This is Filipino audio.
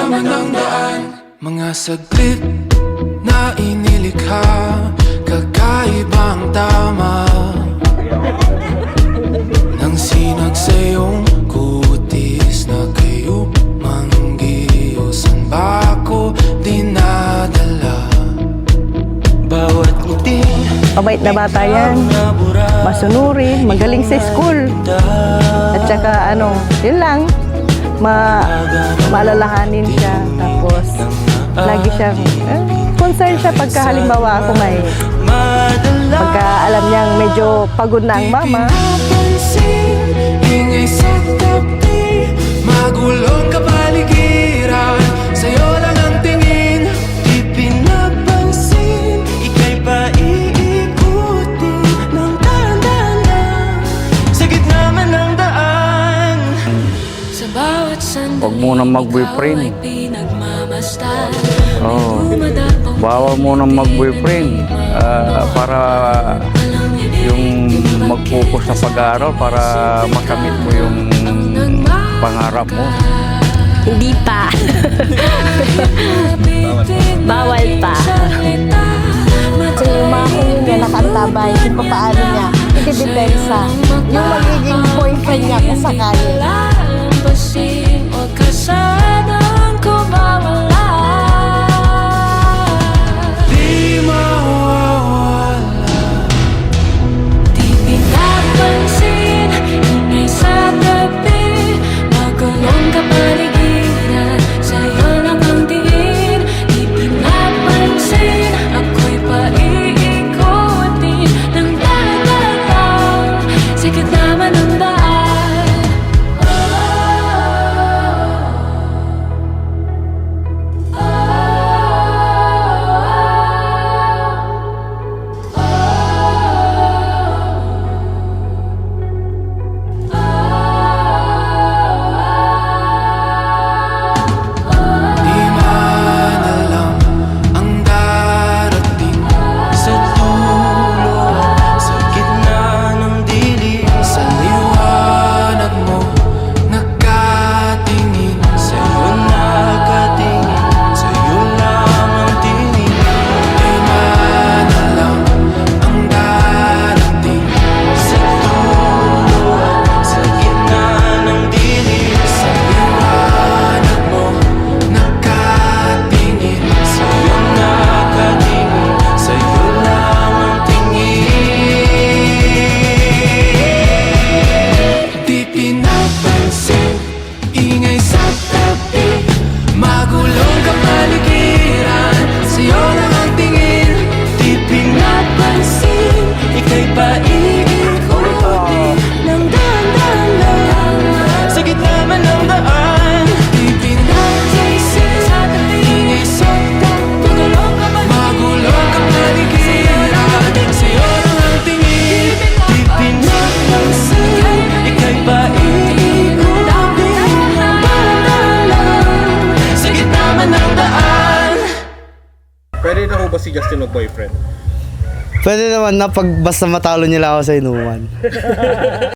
naman ang daan. Mga saglit na inilikha, kakaibang tama nang sinag sa iyong kutis na kayo manggiyosan ba ako dinadala? Bawat ngiti, Mabait na bata yan, masunurin, magaling sa school. At saka yun lang, maalalahanin siya. Tapos lagi siyang concern siya pagka halimbawa ako pagka alam niyang medyo pagod na ang mama. ingay sa tabi, magulong kapaligiran, sa'yo lang ang tingin, di pinapansin, ika'y pa iikutin ng dahan-dahan sa gitna man ng daan. Sa bawat sandali, Huwag munang mag-boyfriend. Bawal munang mag-boyfriend para yung mag-focus sa pag-aaral para makamit mo yung pangarap mo. Hindi pa. Bawal pa. So yung mga kuya niya nakaantabay kung paano niya itidepensa yung magiging boyfriend niya kung sakali. Di mawawala, Di pinapansin, ingay sa tabi, magulong kapaligiran, sa'yo lang ang tingin. Di pinapansin, ako'y paiikutin ng dahan-dahan sa gitna man ng daan. di man alam ang darating sa dulo, sa gitna ng dilim, sa liwanag mo nakatingin, sa'yo nakatingin, sa'yo lang ang tingin. Di man alam ang darating sa dulo, sa gitna ng dilim, sa liwanag mo nakatingin, sa'yo nakatingin, sa'yo lang ang tingin. Di pinapansin, ingay sa tabi, magulong kapaligiran, sa'yo lang ang tingin. Di pinapansin, ika'y paiikutin ng dahan-dahan lang sa gitna man ng daan. Di pinapansin, ingay sa tabi, magulong kapaligiran, sa'yo lang ang tingin. Di pinapansin, ika'y paiikutin ng dahan-dahan lang sa gitna man ng daan. Pwede na ho ba si Justin mag-boyfriend? Pwede naman na pag basta matalo nila ako sa inuman.